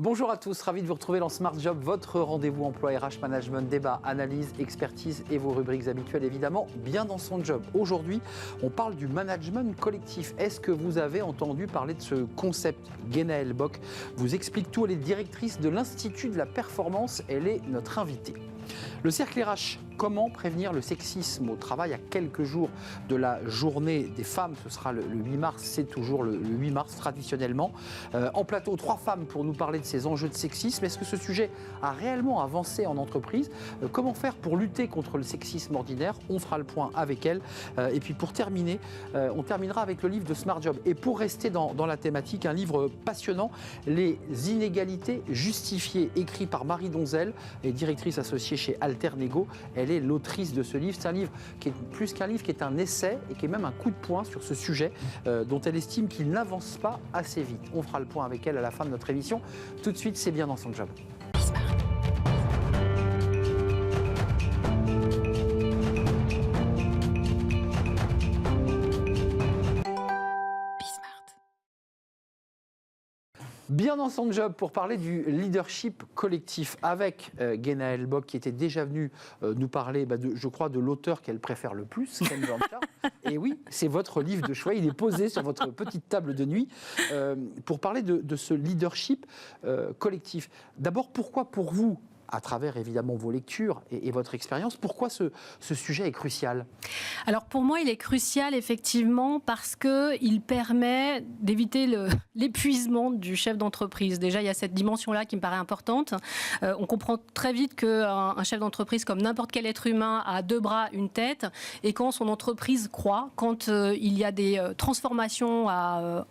Bonjour à tous, ravi de vous retrouver dans Smart Job, votre rendez-vous emploi RH management, débat, analyse, expertise et vos rubriques habituelles évidemment, bien dans son job. Aujourd'hui, on parle du management collectif. Est-ce que vous avez entendu parler de ce concept? Guénaëlle Bock vous explique tout, elle est directrice de l'Institut de la Performance, elle est notre invitée. Le cercle RH, comment prévenir le sexisme au travail à quelques jours de la journée des femmes? Ce sera le 8 mars, c'est toujours le 8 mars traditionnellement. En plateau, 3 femmes pour nous parler de ces enjeux de sexisme. Est-ce que ce sujet a réellement avancé en entreprise? Comment faire pour lutter contre le sexisme ordinaire? On fera le point avec elles. Et puis pour terminer, on terminera avec le livre de Smart Job. Et pour rester dans la thématique, un livre passionnant, Les inégalités justifiées, écrit par Marie Donzel, et directrice associée chez Alternego. Elle est l'autrice de ce livre. C'est un livre qui est plus qu'un livre, qui est un essai et qui est même un coup de poing sur ce sujet dont elle estime qu'il n'avance pas assez vite. On fera le point avec elle à la fin de notre émission. Tout de suite, c'est bien dans son job. Bien dans son job pour parler du leadership collectif avec Guénaëlle Bock qui était déjà venue nous parler, je crois, de l'auteur qu'elle préfère le plus, Ken Blanchard. Et oui, c'est votre livre de choix, il est posé sur votre petite table de nuit pour parler de ce leadership collectif. D'abord, pourquoi pour vous, à travers évidemment vos lectures et votre expérience, pourquoi ce sujet est crucial? Alors pour moi, il est crucial effectivement parce qu'il permet d'éviter l'épuisement du chef d'entreprise. Déjà, il y a cette dimension-là qui me paraît importante. On comprend très vite qu'un chef d'entreprise, comme n'importe quel être humain, a 2 bras, une tête. Et quand son entreprise croît, quand il y a des transformations à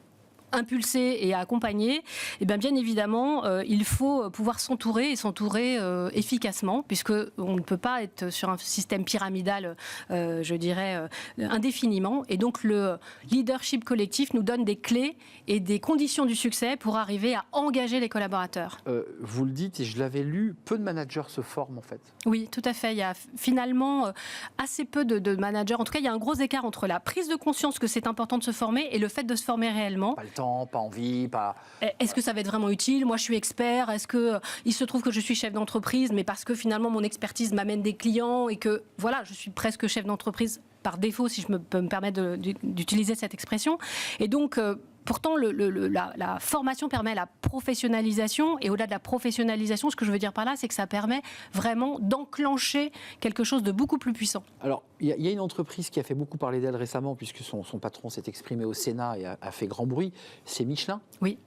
impulser et à accompagner, et bien évidemment, il faut pouvoir s'entourer et s'entourer efficacement, puisqu'on ne peut pas être sur un système pyramidal, je dirais, indéfiniment. Et donc, le leadership collectif nous donne des clés et des conditions du succès pour arriver à engager les collaborateurs. Vous le dites, et je l'avais lu, peu de managers se forment en fait. Oui, tout à fait. Il y a finalement assez peu de managers. En tout cas, il y a un gros écart entre la prise de conscience que c'est important de se former et le fait de se former réellement. Pas le temps, pas envie, pas... Est-ce que ça va être vraiment utile? Moi, je suis expert. Est-ce que il se trouve que je suis chef d'entreprise, mais parce que finalement, mon expertise m'amène des clients et que, voilà, je suis presque chef d'entreprise par défaut, si je peux me permettre d'utiliser cette expression. Et donc... Pourtant, la formation permet la professionnalisation, et au-delà de la professionnalisation, ce que je veux dire par là, c'est que ça permet vraiment d'enclencher quelque chose de beaucoup plus puissant. Alors, il y a une entreprise qui a fait beaucoup parler d'elle récemment, puisque son patron s'est exprimé au Sénat et a fait grand bruit, c'est Michelin, oui.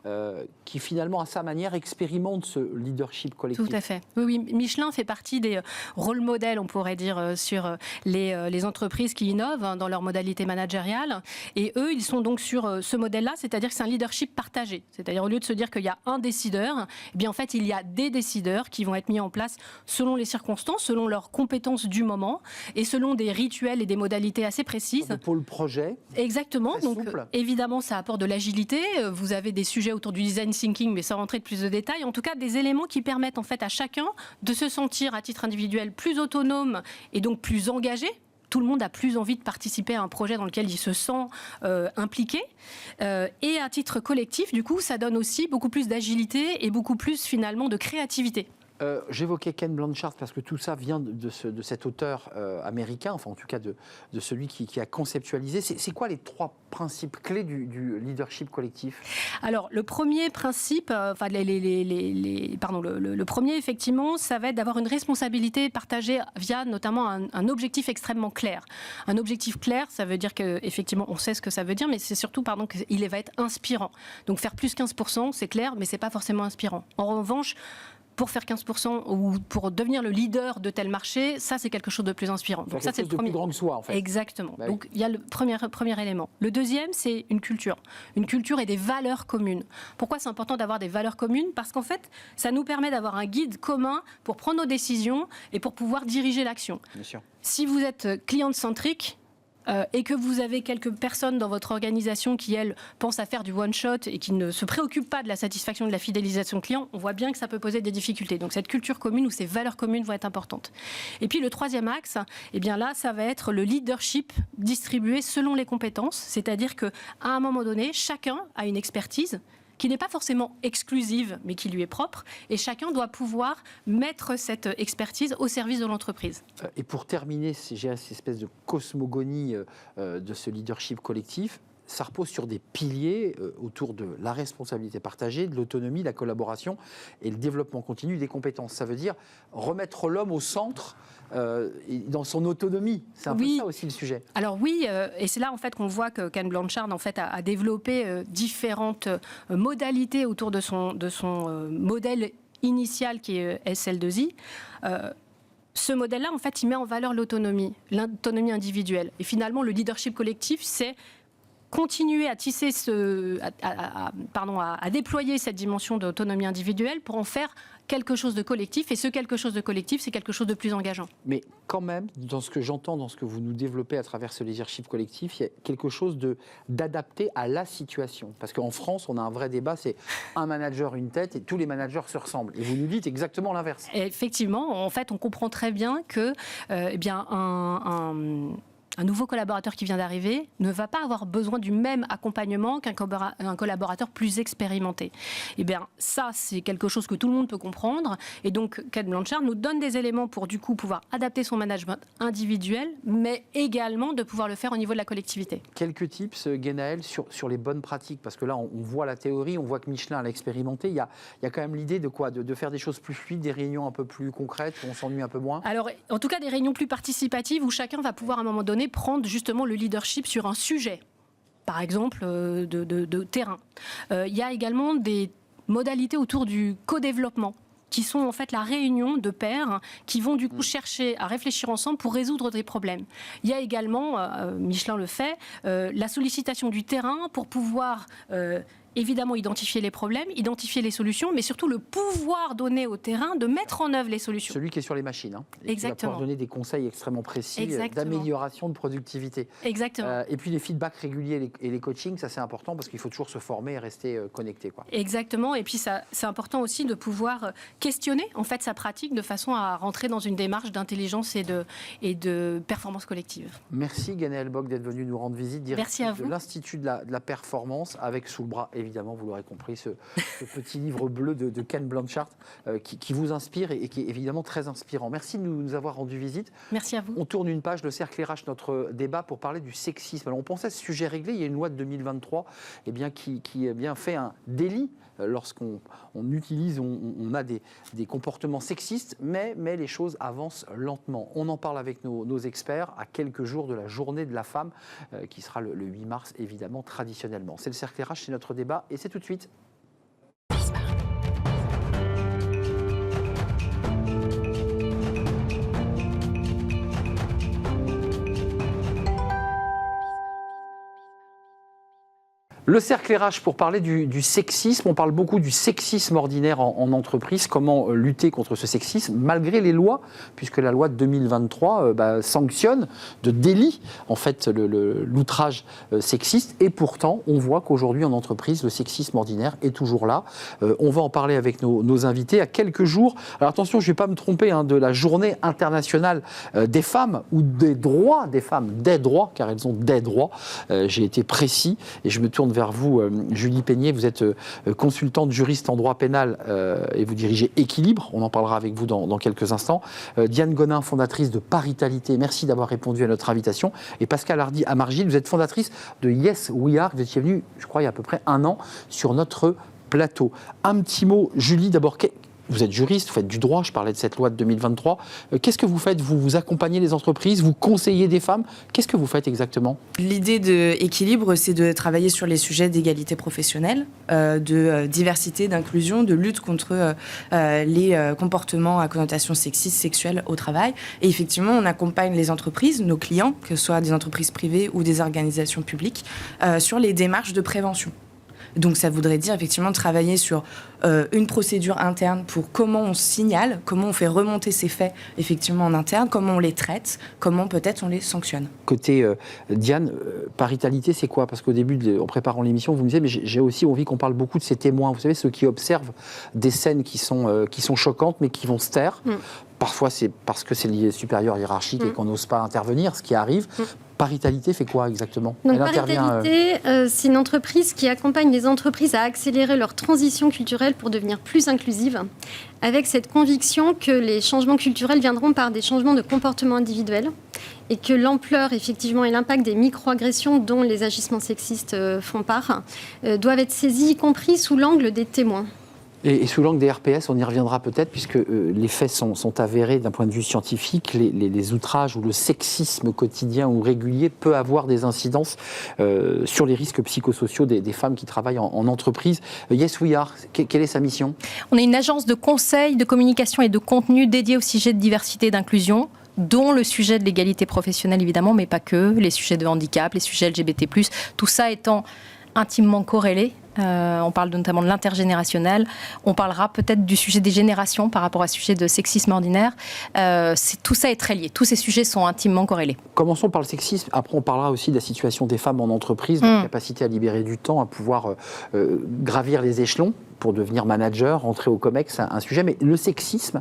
Qui finalement, à sa manière, expérimente ce leadership collectif. Tout à fait. Oui, Michelin fait partie des rôles modèles, on pourrait dire, sur les entreprises qui innovent dans leur modalité managériale. Et eux, ils sont donc sur ce modèle-là, c'est-à-dire que c'est un leadership partagé. C'est-à-dire au lieu de se dire qu'il y a un décideur, eh bien en fait il y a des décideurs qui vont être mis en place selon les circonstances, selon leurs compétences du moment et selon des rituels et des modalités assez précises. Un pôle projet. Exactement. Donc souple. Évidemment ça apporte de l'agilité. Vous avez des sujets autour du design thinking, mais sans rentrer de plus de détails. En tout cas des éléments qui permettent en fait à chacun de se sentir à titre individuel plus autonome et donc plus engagé. Tout le monde a plus envie de participer à un projet dans lequel il se sent impliqué. Et à titre collectif, du coup, ça donne aussi beaucoup plus d'agilité et beaucoup plus, finalement, de créativité. J'évoquais Ken Blanchard parce que tout ça vient de cet auteur américain, enfin en tout cas de celui qui a conceptualisé. C'est quoi les 3 principes clés du leadership collectif? Alors le premier principe, le premier effectivement, ça va être d'avoir une responsabilité partagée via notamment un objectif extrêmement clair. Un objectif clair, ça veut dire qu'effectivement on sait ce que ça veut dire, mais c'est surtout qu'il va être inspirant. Donc faire plus 15%, c'est clair, mais c'est pas forcément inspirant. En revanche, pour faire 15% ou pour devenir le leader de tel marché, ça c'est quelque chose de plus inspirant. Donc ça c'est le premier. Plus grand que soi en fait. Exactement. Bah oui. Donc il y a le premier élément. Le deuxième c'est une culture et des valeurs communes. Pourquoi c'est important d'avoir des valeurs communes? Parce qu'en fait ça nous permet d'avoir un guide commun pour prendre nos décisions et pour pouvoir diriger l'action. Bien sûr. Si vous êtes client-centrique, et que vous avez quelques personnes dans votre organisation qui, elles, pensent à faire du one-shot et qui ne se préoccupent pas de la satisfaction de la fidélisation client, on voit bien que ça peut poser des difficultés. Donc cette culture commune ou ces valeurs communes vont être importantes. Et puis le troisième axe, eh bien là, ça va être le leadership distribué selon les compétences, c'est-à-dire qu'à un moment donné, chacun a une expertise qui n'est pas forcément exclusive, mais qui lui est propre. Et chacun doit pouvoir mettre cette expertise au service de l'entreprise. Et pour terminer, j'ai cette espèce de cosmogonie de ce leadership collectif. Ça repose sur des piliers autour de la responsabilité partagée, de l'autonomie, de la collaboration et le développement continu des compétences. Ça veut dire remettre l'homme au centre dans son autonomie. C'est un peu ça aussi le sujet. Alors oui, et c'est là en fait qu'on voit que Ken Blanchard en fait a développé différentes modalités autour de son modèle initial qui est SL2I. Ce modèle-là, en fait, il met en valeur l'autonomie individuelle. Et finalement, le leadership collectif, c'est continuer à tisser à déployer cette dimension d'autonomie individuelle pour en faire quelque chose de collectif. Et ce quelque chose de collectif, c'est quelque chose de plus engageant. Mais quand même, dans ce que j'entends, dans ce que vous nous développez à travers ce leadership collectif, il y a quelque chose d'adapté à la situation. Parce qu'en France, on a un vrai débat, c'est un manager, une tête, et tous les managers se ressemblent. Et vous nous dites exactement l'inverse. Effectivement, en fait, on comprend très bien que un nouveau collaborateur qui vient d'arriver ne va pas avoir besoin du même accompagnement qu'un collaborateur plus expérimenté. Eh bien, ça, c'est quelque chose que tout le monde peut comprendre. Et donc, Ken Blanchard nous donne des éléments pour, du coup, pouvoir adapter son management individuel, mais également de pouvoir le faire au niveau de la collectivité. Quelques tips, Guénaël, sur les bonnes pratiques. Parce que là, on voit la théorie, on voit que Michelin l'a expérimenté. Il y a quand même l'idée de quoi ? De faire des choses plus fluides, des réunions un peu plus concrètes, où on s'ennuie un peu moins ? Alors, en tout cas, des réunions plus participatives où chacun va pouvoir, à un moment donné, prendre justement le leadership sur un sujet, par exemple de terrain. Il y a également des modalités autour du co-développement qui sont en fait la réunion de pairs qui vont du coup chercher à réfléchir ensemble pour résoudre des problèmes. Il y a également, Michelin le fait, la sollicitation du terrain pour pouvoir évidemment identifier les problèmes, identifier les solutions, mais surtout le pouvoir donné au terrain de mettre en œuvre les solutions. Celui qui est sur les machines, et Exactement. qui va pouvoir donner des conseils extrêmement précis d'amélioration de productivité. Exactement. Et puis les feedbacks réguliers et les coachings, ça c'est important parce qu'il faut toujours se former et rester connecté, quoi. Exactement, et puis c'est important aussi de pouvoir questionner en fait sa pratique de façon à rentrer dans une démarche d'intelligence et de performance collective. Merci Guénaël Bock d'être venu nous rendre visite, directrice de l'Institut de la performance, avec sous le bras évidemment, vous l'aurez compris, ce petit livre bleu de Ken Blanchard qui vous inspire et qui est évidemment très inspirant. Merci de nous avoir rendu visite. Merci à vous. On tourne une page, le cercle RH, notre débat pour parler du sexisme. Alors on pensait à ce sujet réglé, il y a une loi de 2023 qui fait un délit lorsqu'on utilise, on a des comportements sexistes, mais les choses avancent lentement. On en parle avec nos experts à quelques jours de la journée de la femme, qui sera le 8 mars, évidemment, traditionnellement. C'est le cercle RH, c'est notre débat, et c'est tout de suite. Le cercle RH pour parler du sexisme. On parle beaucoup du sexisme ordinaire en entreprise. Comment lutter contre ce sexisme malgré les lois, puisque la loi de 2023 sanctionne de délit en fait l'outrage sexiste. Et pourtant, on voit qu'aujourd'hui en entreprise, le sexisme ordinaire est toujours là. On va en parler avec nos invités à quelques jours. Alors attention, je ne vais pas me tromper de la journée internationale des femmes ou des droits des femmes, des droits, car elles ont des droits. J'ai été précis et je me tourne vers vous, Julie Peigné. Vous êtes consultante juriste en droit pénal et vous dirigez Équilibre. On en parlera avec vous dans quelques instants. Diane Gonin, fondatrice de Paritalité. Merci d'avoir répondu à notre invitation. Et Pascal Hardy-Amargil, vous êtes fondatrice de Yes We Are. Vous étiez venue, je crois, il y a à peu près un an sur notre plateau. Un petit mot, Julie, d'abord. Vous êtes juriste, vous faites du droit, je parlais de cette loi de 2023. Qu'est-ce que vous faites ? Vous accompagnez les entreprises, vous conseillez des femmes. Qu'est-ce que vous faites exactement ? L'idée d'Équilibre, c'est de travailler sur les sujets d'égalité professionnelle, de diversité, d'inclusion, de lutte contre les comportements à connotation sexiste, sexuelle au travail. Et effectivement, on accompagne les entreprises, nos clients, que ce soit des entreprises privées ou des organisations publiques, sur les démarches de prévention. Donc ça voudrait dire effectivement travailler sur une procédure interne pour comment on signale, comment on fait remonter ces faits effectivement en interne, comment on les traite, comment peut-être on les sanctionne. Côté Diane, Paritalité, c'est quoi ? Parce qu'au début, en préparant l'émission, vous me disiez, mais j'ai aussi envie qu'on parle beaucoup de ces témoins. Vous savez, ceux qui observent des scènes qui sont choquantes, mais qui vont se taire. Parfois, c'est parce que c'est lié supérieur hiérarchique et qu'on n'ose pas intervenir, ce qui arrive. Paritalité fait quoi exactement? Donc, Elle intervient, Paritalité, c'est une entreprise qui accompagne les entreprises à accélérer leur transition culturelle pour devenir plus inclusive, avec cette conviction que les changements culturels viendront par des changements de comportement individuel et que l'ampleur, effectivement, et l'impact des microagressions dont les agissements sexistes font part doivent être saisis, y compris sous l'angle des témoins. Et sous l'angle des RPS, on y reviendra peut-être, puisque les faits sont avérés d'un point de vue scientifique. Les outrages ou le sexisme quotidien ou régulier peut avoir des incidences sur les risques psychosociaux des femmes qui travaillent en entreprise. Yes We Are, quelle est sa mission? On est une agence de conseil, de communication et de contenu dédiée au sujet de diversité et d'inclusion, dont le sujet de l'égalité professionnelle évidemment, mais pas que, les sujets de handicap, les sujets LGBT+, tout ça étant intimement corrélé. On parle notamment de l'intergénérationnel. On parlera peut-être du sujet des générations par rapport à ce sujet de sexisme ordinaire. Tout ça est très lié. Tous ces sujets sont intimement corrélés. Commençons par le sexisme. Après, on parlera aussi de la situation des femmes en entreprise, de la capacité à libérer du temps, à pouvoir gravir les échelons pour devenir manager, rentrer au COMEX, un sujet. Mais le sexisme,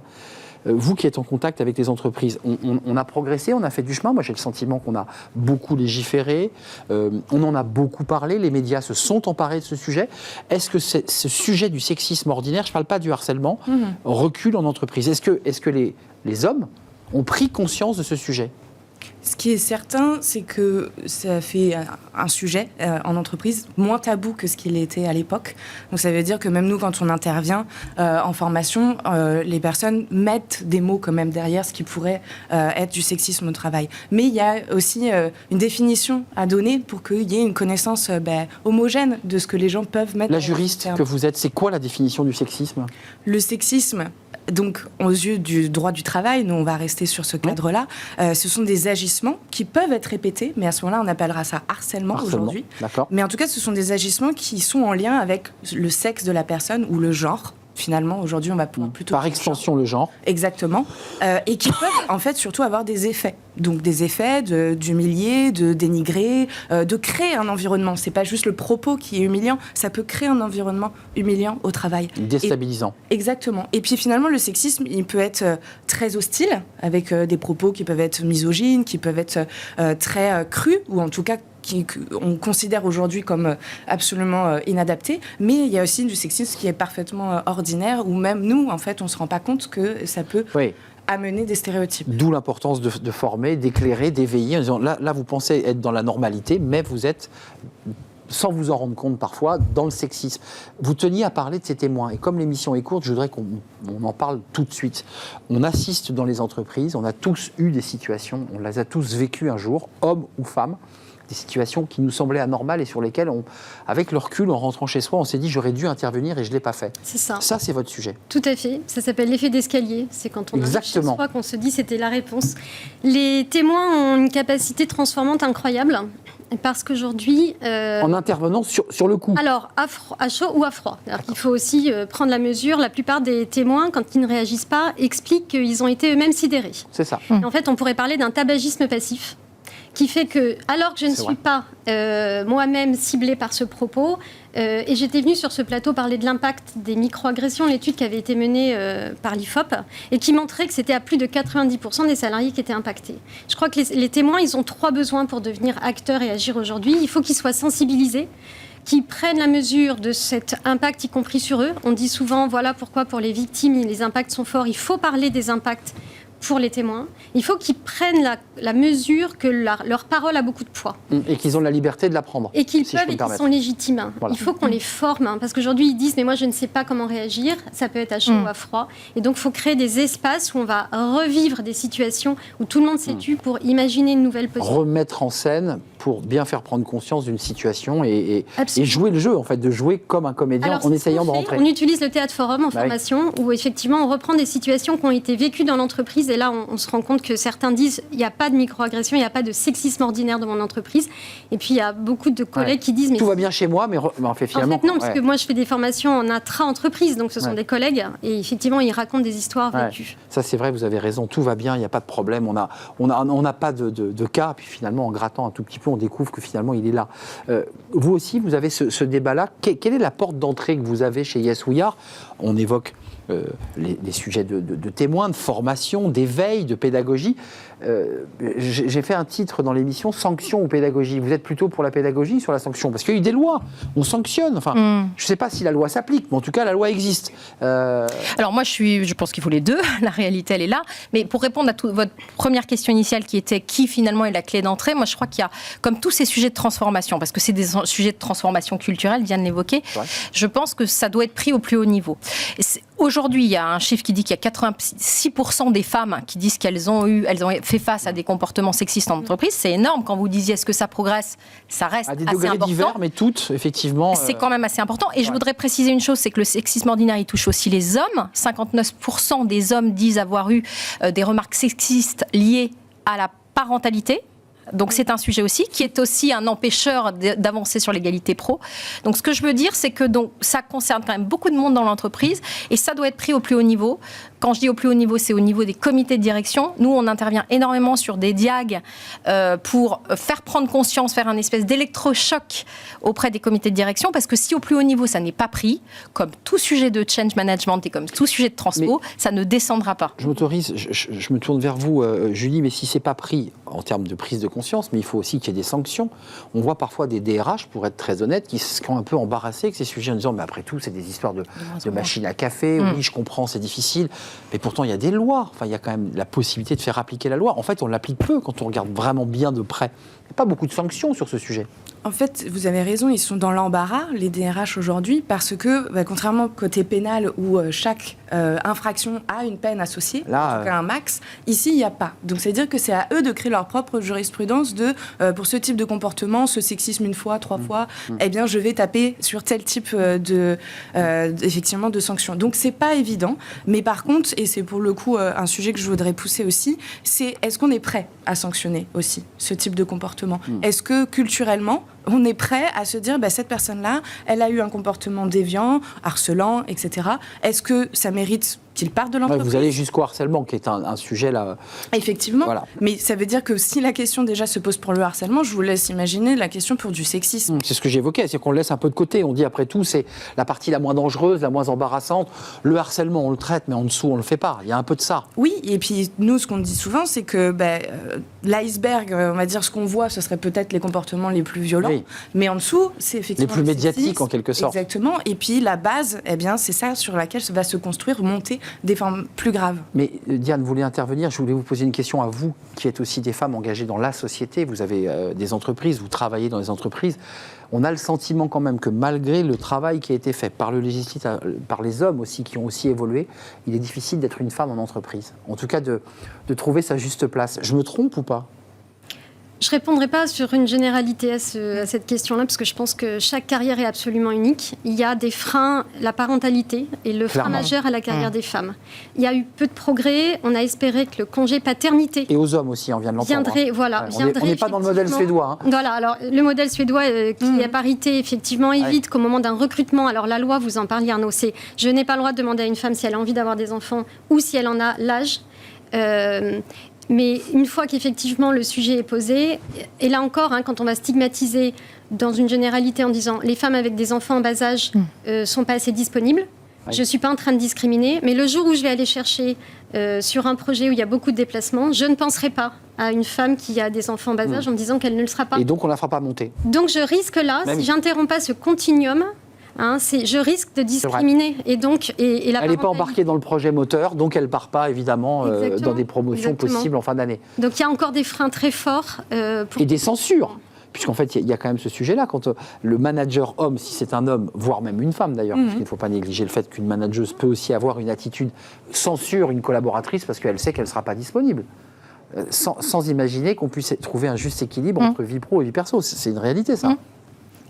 vous qui êtes en contact avec les entreprises, on a progressé, on a fait du chemin. Moi, j'ai le sentiment qu'on a beaucoup légiféré, on en a beaucoup parlé, les médias se sont emparés de ce sujet. Est-ce que ce sujet du sexisme ordinaire, je ne parle pas du harcèlement, recule en entreprise? Est-ce que les hommes ont pris conscience de ce sujet? Ce qui est certain, c'est que ça fait un sujet en entreprise moins tabou que ce qu'il était à l'époque. Donc ça veut dire que même nous, quand on intervient en formation, les personnes mettent des mots quand même derrière ce qui pourrait être du sexisme au travail. Mais il y a aussi une définition à donner pour qu'il y ait une connaissance homogène de ce que les gens peuvent mettre. La juriste que vous êtes, c'est quoi la définition du sexisme? Le sexisme, donc, aux yeux du droit du travail, nous, on va rester sur ce cadre-là. Ce sont des agissements qui peuvent être répétés, mais à ce moment-là, on appellera ça harcèlement aujourd'hui. D'accord. Mais en tout cas, ce sont des agissements qui sont en lien avec le sexe de la personne ou le genre. Finalement, aujourd'hui, on va plutôt... Par extension, le genre. Exactement. Et qui peuvent, en fait, surtout avoir des effets. Donc, des effets d'humilier, de dénigrer, de créer un environnement. C'est pas juste le propos qui est humiliant, ça peut créer un environnement humiliant au travail. Déstabilisant. Exactement. Et puis, finalement, le sexisme, il peut être très hostile, avec des propos qui peuvent être misogynes, qui peuvent être très crus, ou en tout cas qu'on considère aujourd'hui comme absolument inadapté, mais il y a aussi du sexisme qui est parfaitement ordinaire, où même nous, en fait, on ne se rend pas compte que ça peut amener des stéréotypes. D'où l'importance de former, d'éclairer, d'éveiller, en disant là, vous pensez être dans la normalité, mais vous êtes, sans vous en rendre compte parfois, dans le sexisme. Vous teniez à parler de ces témoins, et comme l'émission est courte, je voudrais qu'on en parle tout de suite. On assiste dans les entreprises, on a tous eu des situations, on les a tous vécues un jour, hommes ou femmes, des situations qui nous semblaient anormales et sur lesquelles, avec le recul, en rentrant chez soi, on s'est dit j'aurais dû intervenir et je ne l'ai pas fait. C'est ça. Ça, c'est votre sujet. Tout à fait. Ça s'appelle l'effet d'escalier. C'est quand on arrive chez soi qu'on se dit c'était la réponse. Les témoins ont une capacité transformante incroyable. Parce qu'aujourd'hui... En intervenant sur le coup. Alors, à chaud ou à froid. Il faut aussi prendre la mesure. La plupart des témoins, quand ils ne réagissent pas, expliquent qu'ils ont été eux-mêmes sidérés. C'est ça. Et en fait, on pourrait parler d'un tabagisme passif, qui fait que, alors que je ne suis pas moi-même ciblée par ce propos, et j'étais venue sur ce plateau parler de l'impact des microagressions, l'étude qui avait été menée par l'IFOP, et qui montrait que c'était à plus de 90% des salariés qui étaient impactés. Je crois que les témoins, ils ont 3 besoins pour devenir acteurs et agir aujourd'hui. Il faut qu'ils soient sensibilisés, qui prennent la mesure de cet impact, y compris sur eux. On dit souvent, voilà pourquoi pour les victimes, les impacts sont forts. Il faut parler des impacts pour les témoins. Il faut qu'ils prennent la mesure que leur parole a beaucoup de poids. Et qu'ils ont la liberté de la prendre. Et qu'ils peuvent et qu'ils sont légitimes. Voilà. Il faut qu'on les forme, parce qu'aujourd'hui, ils disent « mais moi, je ne sais pas comment réagir ». Ça peut être à chaud ou à froid. Et donc, il faut créer des espaces où on va revivre des situations où tout le monde s'est tu pour imaginer une nouvelle position. Remettre en scène pour bien faire prendre conscience d'une situation et jouer le jeu, en fait, de jouer comme un comédien en essayant de rentrer. On utilise le théâtre forum en formation, où effectivement, on reprend des situations qui ont été vécues dans l'entreprise. Et là, on se rend compte que certains disent il n'y a pas de microagression, il n'y a pas de sexisme ordinaire dans mon entreprise. Et puis, il y a beaucoup de collègues qui disent... mais tout va bien chez moi, mais en fait, finalement... En fait, non, parce que moi, je fais des formations en intra-entreprise, donc ce sont des collègues, et effectivement, ils racontent des histoires vécues. Ça, c'est vrai, vous avez raison, tout va bien, il n'y a pas de problème, on n'a pas de cas, puis finalement, en grattant un tout petit peu, on découvre que finalement, il est là. Vous aussi, vous avez ce débat-là. Quelle est la porte d'entrée que vous avez chez Yes We Are ? On évoque les sujets de témoins, de formation, d'éveil, de pédagogie. j'ai fait un titre dans l'émission Sanction ou pédagogie. Vous êtes plutôt pour la pédagogie sur la sanction? Parce qu'il y a eu des lois, on sanctionne. Enfin, je ne sais pas si la loi s'applique, mais en tout cas, la loi existe. Alors moi, je pense qu'il faut les deux. La réalité, elle est là. Mais pour répondre à votre première question initiale qui était qui finalement est la clé d'entrée, moi je crois qu'il y a, comme tous ces sujets de transformation, parce que c'est des sujets de transformation culturelle, Diane l'évoquait, je pense que ça doit être pris au plus haut niveau. Aujourd'hui, il y a un chiffre qui dit qu'il y a 86% des femmes qui disent qu'elles ont fait face à des comportements sexistes en entreprise. C'est énorme. Quand vous disiez est-ce que ça progresse, ça reste assez important. À des degrés divers, mais toutes, effectivement. C'est quand même assez important. Et je voudrais préciser une chose, c'est que le sexisme ordinaire, il touche aussi les hommes. 59% des hommes disent avoir eu des remarques sexistes liées à la parentalité. Donc c'est un sujet aussi qui est aussi un empêcheur d'avancer sur l'égalité pro. Donc ce que je veux dire, c'est que donc, ça concerne quand même beaucoup de monde dans l'entreprise et ça doit être pris au plus haut niveau. Quand je dis au plus haut niveau, c'est au niveau des comités de direction. Nous, on intervient énormément sur des diags pour faire prendre conscience, faire un espèce d'électrochoc auprès des comités de direction, parce que si au plus haut niveau, ça n'est pas pris, comme tout sujet de change management et comme tout sujet de transpo, ça ne descendra pas. Je m'autorise, je me tourne vers vous, Julie, mais si c'est pas pris en termes de prise de conscience, mais il faut aussi qu'il y ait des sanctions. On voit parfois des DRH, pour être très honnête, qui sont un peu embarrassés avec ces sujets en disant, mais après tout, c'est des histoires de machines à café, oui, je comprends, c'est difficile. Mais pourtant, il y a des lois. Enfin, il y a quand même la possibilité de faire appliquer la loi. En fait, on l'applique peu quand on regarde vraiment bien de près. Il n'y a pas beaucoup de sanctions sur ce sujet. En fait, vous avez raison, ils sont dans l'embarras, les DRH aujourd'hui, parce que, contrairement au côté pénal où chaque infraction a une peine associée, en tout cas un max, ici, il n'y a pas. Donc, c'est-à-dire que c'est à eux de créer leur propre jurisprudence de, pour ce type de comportement, ce sexisme une fois, 3 fois, eh bien, je vais taper sur tel type effectivement, de sanctions. Donc, c'est pas évident. Mais par contre, et c'est pour le coup un sujet que je voudrais pousser aussi, c'est est-ce qu'on est prêt à sanctionner aussi ce type de comportement? Est-ce que, culturellement, on est prêt à se dire, cette personne-là, elle a eu un comportement déviant, harcelant, etc. Est-ce que ça mérite qu'il parte de l'entreprise? Vous allez jusqu'au harcèlement, qui est un sujet là. Effectivement, voilà. Mais ça veut dire que si la question déjà se pose pour le harcèlement, je vous laisse imaginer la question pour du sexisme. C'est ce que j'évoquais, c'est qu'on le laisse un peu de côté. On dit après tout, c'est la partie la moins dangereuse, la moins embarrassante. Le harcèlement, on le traite, mais en dessous, on le fait pas. Il y a un peu de ça. Oui, et puis nous, ce qu'on dit souvent, c'est que l'iceberg, on va dire ce qu'on voit, ce serait peut-être les comportements les plus violents, mais en dessous, c'est effectivement les plus médiatiques en quelque sorte. Exactement. Et puis la base, c'est ça sur laquelle va se construire, monter des formes plus graves. Mais Diane, vous voulez intervenir? Je voulais vous poser une question à vous, qui êtes aussi des femmes engagées dans la société. Vous avez des entreprises, vous travaillez dans des entreprises. On a le sentiment quand même que malgré le travail qui a été fait par le législateur, par les hommes aussi, qui ont aussi évolué, il est difficile d'être une femme en entreprise. En tout cas, de trouver sa juste place. Je me trompe ou pas? Je ne répondrai pas sur une généralité à cette question-là, parce que je pense que chaque carrière est absolument unique. Il y a des freins, la parentalité est le frein majeur à la carrière des femmes. Il y a eu peu de progrès, on a espéré que le congé paternité... Et aux hommes aussi, on vient de l'entendre. On n'est pas dans le modèle suédois. Voilà, alors le modèle suédois qui est parité, effectivement, évite qu'au moment d'un recrutement, alors la loi, vous en parliez Arnaud, c'est je n'ai pas le droit de demander à une femme si elle a envie d'avoir des enfants ou si elle en a l'âge. Mais une fois qu'effectivement le sujet est posé, et là encore, quand on va stigmatiser dans une généralité en disant les femmes avec des enfants en bas âge sont pas assez disponibles, je ne suis pas en train de discriminer, mais le jour où je vais aller chercher sur un projet où il y a beaucoup de déplacements, je ne penserai pas à une femme qui a des enfants en bas âge en me disant qu'elle ne le sera pas. Et donc on ne la fera pas monter. Donc je risque là, si j'interromps pas ce continuum, je risque de discriminer. Et donc, elle n'est pas embarquée dans le projet moteur, donc elle ne part pas évidemment dans des promotions possibles en fin d'année. Donc il y a encore des freins très forts. Et des censures. Puisqu'en fait, il y a quand même ce sujet-là, quand le manager homme, si c'est un homme, voire même une femme d'ailleurs, parce qu'il ne faut pas négliger le fait qu'une manageuse peut aussi avoir une attitude censure une collaboratrice parce qu'elle sait qu'elle ne sera pas disponible. Sans imaginer qu'on puisse trouver un juste équilibre entre vie pro et vie perso. C'est une réalité, ça.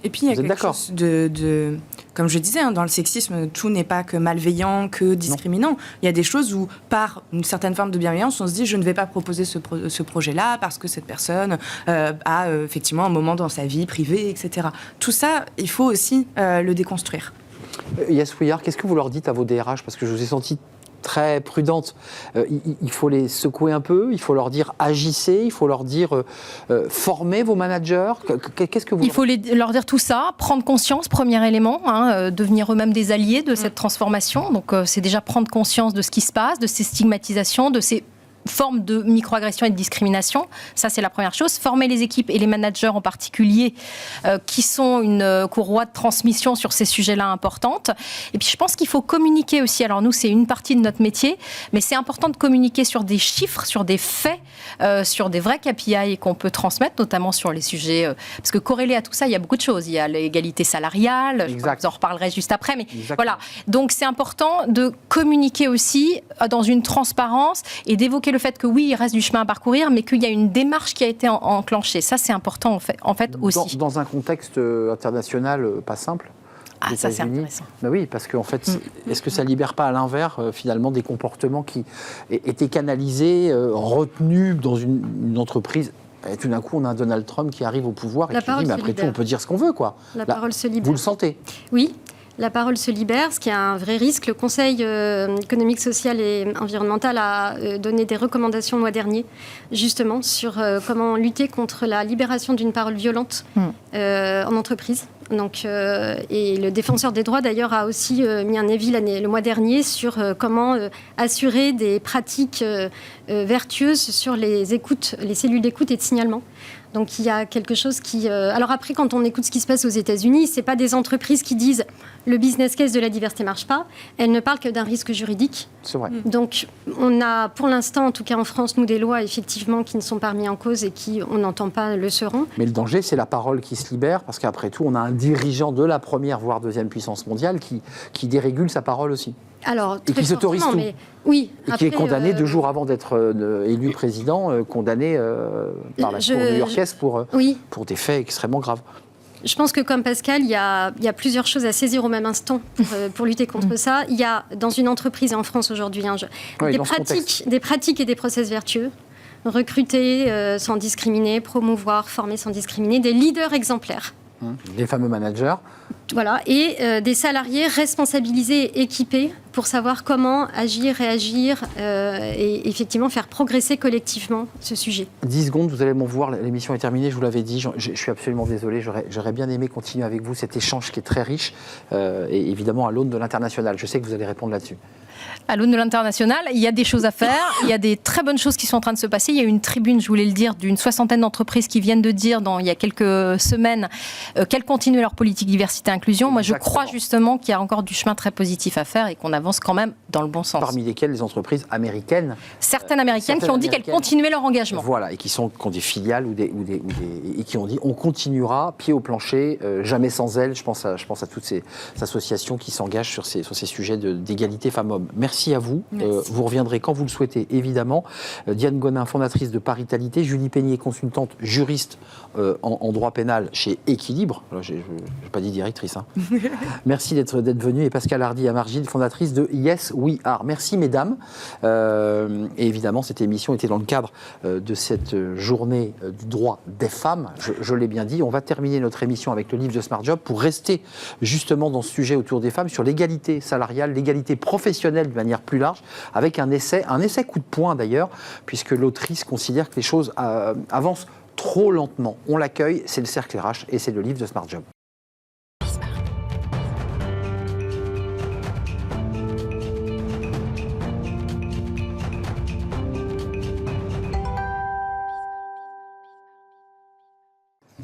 Et puis, il y a quelque chose de comme je disais, dans le sexisme, tout n'est pas que malveillant, que discriminant. Non. Il y a des choses où, par une certaine forme de bienveillance, on se dit, je ne vais pas proposer ce projet-là parce que cette personne a effectivement un moment dans sa vie privée, etc. Tout ça, il faut aussi le déconstruire. Yass Fouillard, qu'est-ce que vous leur dites à vos DRH? Parce que je vous ai senti très prudente. Il faut les secouer un peu, il faut leur dire agissez, il faut leur dire formez vos managers. Qu'est-ce que vous... Il faut leur dire tout ça, prendre conscience, premier élément, devenir eux-mêmes des alliés de cette transformation. Donc c'est déjà prendre conscience de ce qui se passe, de ces stigmatisations, de ces forme de microagression et de discrimination. Ça, c'est la première chose. Former les équipes et les managers en particulier, qui sont une courroie de transmission sur ces sujets-là importantes. Et puis, je pense qu'il faut communiquer aussi. Alors, nous, c'est une partie de notre métier, mais c'est important de communiquer sur des chiffres, sur des faits, sur des vrais KPI qu'on peut transmettre, notamment sur les sujets... parce que corrélé à tout ça, il y a beaucoup de choses. Il y a l'égalité salariale, je vous en reparlerai juste après, mais Exactement. voilà. Donc, c'est important de communiquer aussi dans une transparence et d'évoquer le fait que oui, il reste du chemin à parcourir, mais qu'il y a une démarche qui a été enclenchée. Ça, c'est important en fait aussi. Dans un contexte international pas simple. Ah, ça, c'est intéressant. Ben oui, parce qu'en fait, est-ce que ça libère pas à l'inverse, finalement, des comportements qui étaient canalisés, retenus dans une entreprise? Et tout d'un coup, on a un Donald Trump qui arrive au pouvoir et qui dit, mais après tout, on peut dire ce qu'on veut, quoi. La parole se libère. Vous le sentez? Oui. La parole se libère, ce qui est un vrai risque. Le Conseil économique, social et environnemental a donné des recommandations le mois dernier, justement, sur comment lutter contre la libération d'une parole violente en entreprise. Donc, et le défenseur des droits, d'ailleurs, a aussi mis un avis le mois dernier sur comment assurer des pratiques vertueuses sur les cellules d'écoute et de signalement. Donc il y a quelque chose qui... Alors après, quand on écoute ce qui se passe aux États-Unis, ce n'est pas des entreprises qui disent le business case de la diversité ne marche pas. Elles ne parlent que d'un risque juridique. C'est vrai. Donc on a, pour l'instant, en tout cas en France, nous, des lois effectivement qui ne sont pas mises en cause et qui, on n'entend pas, le seront. Mais le danger, c'est la parole qui se libère, parce qu'après tout, on a un dirigeant de la première, voire deuxième puissance mondiale qui dérégule sa parole aussi. Alors, et qui s'autorise tout. Mais, oui, et après, qui est condamné 2 jours avant d'être élu président, condamné par la Cour new-yorkaise pour des faits extrêmement graves. Je pense que comme Pascal, il y a plusieurs choses à saisir au même instant pour lutter contre ça. Il y a dans une entreprise en France aujourd'hui des pratiques et des process vertueux. Recruter sans discriminer, promouvoir, former sans discriminer, des leaders exemplaires. Les fameux managers. Voilà, et des salariés responsabilisés et équipés pour savoir comment agir, réagir et effectivement faire progresser collectivement ce sujet. 10 secondes, vous allez m'en voir, l'émission est terminée, je vous l'avais dit, je suis absolument désolé, j'aurais bien aimé continuer avec vous cet échange qui est très riche, et évidemment à l'aune de l'international. Je sais que vous allez répondre là-dessus. À l'aune de l'international, il y a des choses à faire, il y a des très bonnes choses qui sont en train de se passer. Il y a eu une tribune, je voulais le dire, d'une 60aine d'entreprises qui viennent de dire, il y a quelques semaines, qu'elles continuent leur politique diversité-inclusion. Moi, je crois justement qu'il y a encore du chemin très positif à faire et qu'on avance quand même dans le bon sens. Parmi lesquelles les entreprises américaines. Certaines américaines qui ont dit qu'elles continuaient leur engagement. Voilà, et qui ont des filiales et qui ont dit on continuera, pied au plancher, jamais sans elles. Je pense à toutes ces associations qui s'engagent sur ces sujets d'égalité femmes-hommes. Merci à vous. Vous reviendrez quand vous le souhaitez, évidemment. Diane Gonin, fondatrice de Paritalité. Julie Peigné, consultante juriste en droit pénal chez Équilibre. Je n'ai pas dit directrice. Hein. Merci d'être venue. Et Pascal Hardy Amargil, fondatrice de Yes We Are. Merci, mesdames. Et évidemment, cette émission était dans le cadre de cette journée du droit des femmes. Je l'ai bien dit. On va terminer notre émission avec le livre de Smart Job pour rester justement dans ce sujet autour des femmes sur l'égalité salariale, l'égalité professionnelle de manière plus large, avec un essai coup de poing d'ailleurs, puisque l'autrice considère que les choses avancent trop lentement. On l'accueille, c'est le Cercle RH et c'est le livre de Smart Job.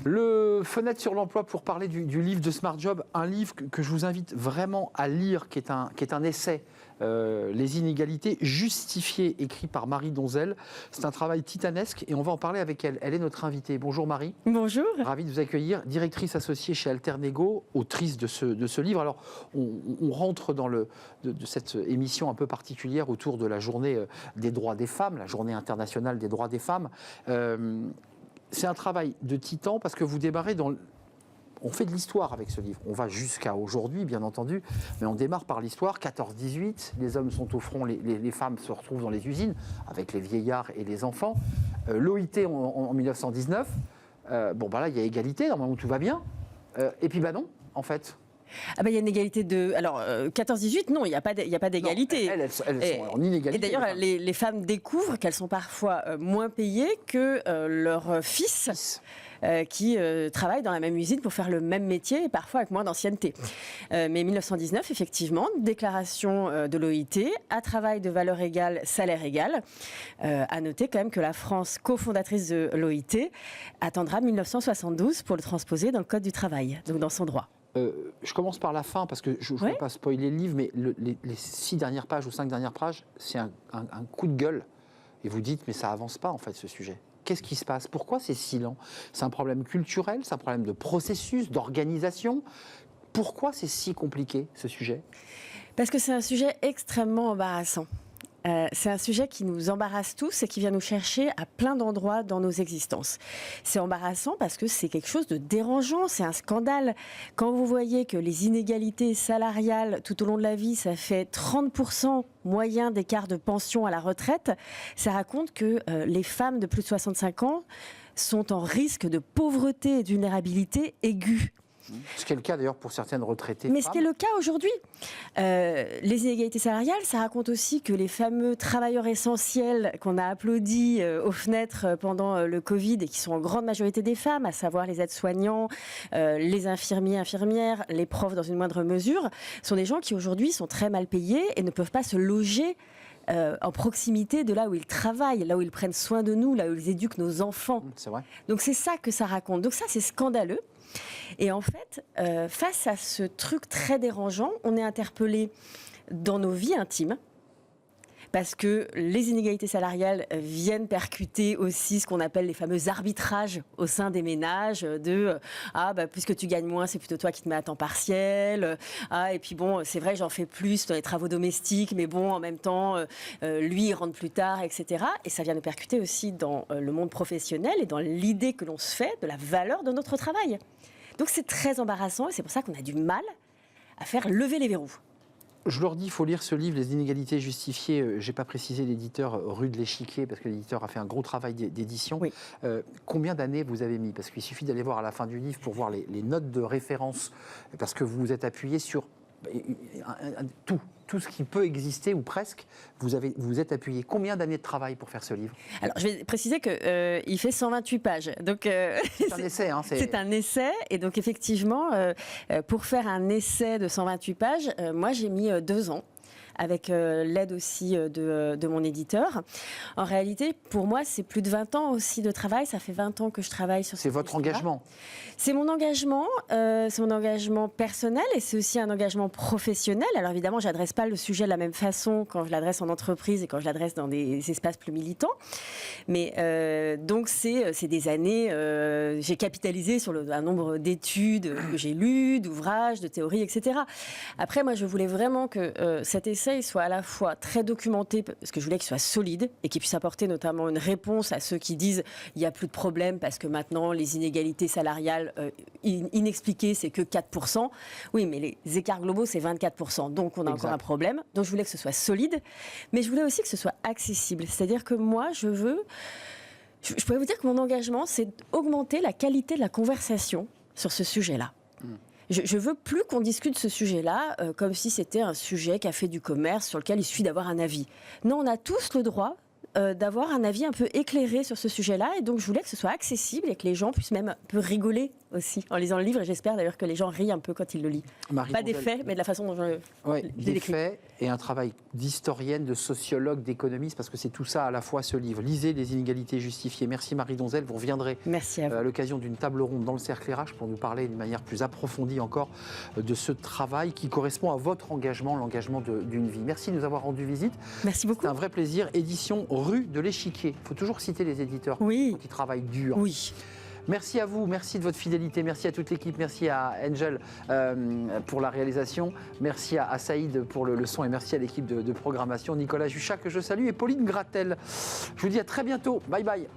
Le Fenêtre sur l'emploi pour parler du livre de Smart Job, un livre que je vous invite vraiment à lire, qui est un essai, Les inégalités justifiées, écrit par Marie Donzel. C'est un travail titanesque et on va en parler avec elle. Elle est notre invitée. Bonjour Marie. Bonjour. Ravie de vous accueillir, directrice associée chez Alternego, autrice de ce livre. Alors, on rentre dans de cette émission un peu particulière autour de la journée des droits des femmes, la journée internationale des droits des femmes. C'est un travail de titan parce que vous démarrez on fait de l'histoire avec ce livre. On va jusqu'à aujourd'hui, bien entendu, mais on démarre par l'histoire. 14-18, les hommes sont au front, les femmes se retrouvent dans les usines, avec les vieillards et les enfants. L'OIT en 1919. Là, il y a égalité, normalement tout va bien. Et puis, non, en fait. Ah il y a une égalité de... Alors, 14-18, non, il n'y a pas d'égalité. Elles sont en inégalité. Et d'ailleurs, les femmes découvrent qu'elles sont parfois moins payées que leurs fils. qui travaillent dans la même usine pour faire le même métier et parfois avec moins d'ancienneté. Mais 1919, effectivement, déclaration de l'OIT, à travail de valeur égale, salaire égal. À noter quand même que la France, cofondatrice de l'OIT, attendra 1972 pour le transposer dans le Code du travail, donc dans son droit. Je commence par la fin parce que je ne veux pas spoiler le livre, mais les 6 dernières pages ou 5 dernières pages, c'est un coup de gueule. Et vous dites, mais ça avance pas en fait ce sujet. Qu'est-ce qui se passe? Pourquoi c'est si lent? C'est un problème culturel, c'est un problème de processus, d'organisation. Pourquoi c'est si compliqué ce sujet? Parce que c'est un sujet extrêmement embarrassant. C'est un sujet qui nous embarrasse tous et qui vient nous chercher à plein d'endroits dans nos existences. C'est embarrassant parce que c'est quelque chose de dérangeant, c'est un scandale. Quand vous voyez que les inégalités salariales tout au long de la vie, ça fait 30% moyen d'écart de pension à la retraite, ça raconte que les femmes de plus de 65 ans sont en risque de pauvreté et de vulnérabilité aiguë. Ce qui est le cas d'ailleurs pour certaines retraitées. Mais ce qui est le cas aujourd'hui. Les inégalités salariales, ça raconte aussi que les fameux travailleurs essentiels qu'on a applaudis aux fenêtres pendant le Covid et qui sont en grande majorité des femmes, à savoir les aides-soignants, les infirmiers, infirmières, les profs dans une moindre mesure, sont des gens qui aujourd'hui sont très mal payés et ne peuvent pas se loger en proximité de là où ils travaillent, là où ils prennent soin de nous, là où ils éduquent nos enfants. C'est vrai. Donc c'est ça que ça raconte. Donc ça, c'est scandaleux. Et en fait, face à ce truc très dérangeant, on est interpellé dans nos vies intimes, parce que les inégalités salariales viennent percuter aussi ce qu'on appelle les fameux arbitrages au sein des ménages de puisque tu gagnes moins, c'est plutôt toi qui te mets à temps partiel, et puis bon, c'est vrai, j'en fais plus dans les travaux domestiques, mais bon, en même temps, lui, il rentre plus tard, etc. Et ça vient nous percuter aussi dans le monde professionnel et dans l'idée que l'on se fait de la valeur de notre travail. Donc c'est très embarrassant et c'est pour ça qu'on a du mal à faire lever les verrous. Je leur dis, il faut lire ce livre, Les inégalités justifiées. Je n'ai pas précisé l'éditeur Rue de l'Échiquier, parce que l'éditeur a fait un gros travail d'édition. Oui. Combien d'années vous avez mis? Parce qu'il suffit d'aller voir à la fin du livre pour voir les notes de référence, parce que vous vous êtes appuyé sur tout ce qui peut exister, ou presque, vous êtes appuyé. Combien d'années de travail pour faire ce livre? Alors, je vais préciser qu'il fait 128 pages. Donc, c'est un essai. Hein, c'est un essai. Et donc, effectivement, pour faire un essai de 128 pages, moi, j'ai mis 2 ans. Avec l'aide aussi de mon éditeur. En réalité, pour moi, c'est plus de 20 ans aussi de travail. Ça fait 20 ans que je travaille sur ce sujet. C'est votre engagement? C'est mon engagement personnel et c'est aussi un engagement professionnel. Alors évidemment, je n'adresse pas le sujet de la même façon quand je l'adresse en entreprise et quand je l'adresse dans des espaces plus militants. Mais donc, c'est des années... j'ai capitalisé sur un nombre d'études que j'ai lues, d'ouvrages, de théories, etc. Après, moi, je voulais vraiment que cet essai soit à la fois très documenté, parce que je voulais qu'il soit solide et qu'il puisse apporter notamment une réponse à ceux qui disent il n'y a plus de problème parce que maintenant les inégalités salariales inexpliquées c'est que 4%. Oui, mais les écarts globaux c'est 24%, donc on a encore un problème. Donc je voulais que ce soit solide, mais je voulais aussi que ce soit accessible. C'est-à-dire que moi je pourrais vous dire que mon engagement c'est d'augmenter la qualité de la conversation sur ce sujet-là. Je veux plus qu'on discute ce sujet-là comme si c'était un sujet café du commerce sur lequel il suffit d'avoir un avis. Non, on a tous le droit d'avoir un avis un peu éclairé sur ce sujet-là et donc je voulais que ce soit accessible et que les gens puissent même un peu rigoler aussi en lisant le livre et j'espère d'ailleurs que les gens rient un peu quand ils le lisent. Pas des faits, mais de la façon dont je l'ai des décrit. faits et un travail d'historienne, de sociologue, d'économiste, parce que c'est tout ça à la fois ce livre. Lisez Les inégalités justifiées. Merci Marie Donzel, vous reviendrez à l'occasion d'une table ronde dans le Cercle RH pour nous parler d'une manière plus approfondie encore de ce travail qui correspond à votre engagement, l'engagement d'une vie. Merci de nous avoir rendu visite. Merci beaucoup. C'est un vrai plaisir. Édition Rue de l'Échiquier. Il faut toujours citer les éditeurs qui travaillent dur. Oui. Merci à vous, merci de votre fidélité, merci à toute l'équipe, merci à Angel pour la réalisation, merci à Saïd pour le son et merci à l'équipe de programmation, Nicolas Juchat que je salue et Pauline Gratel. Je vous dis à très bientôt, bye bye.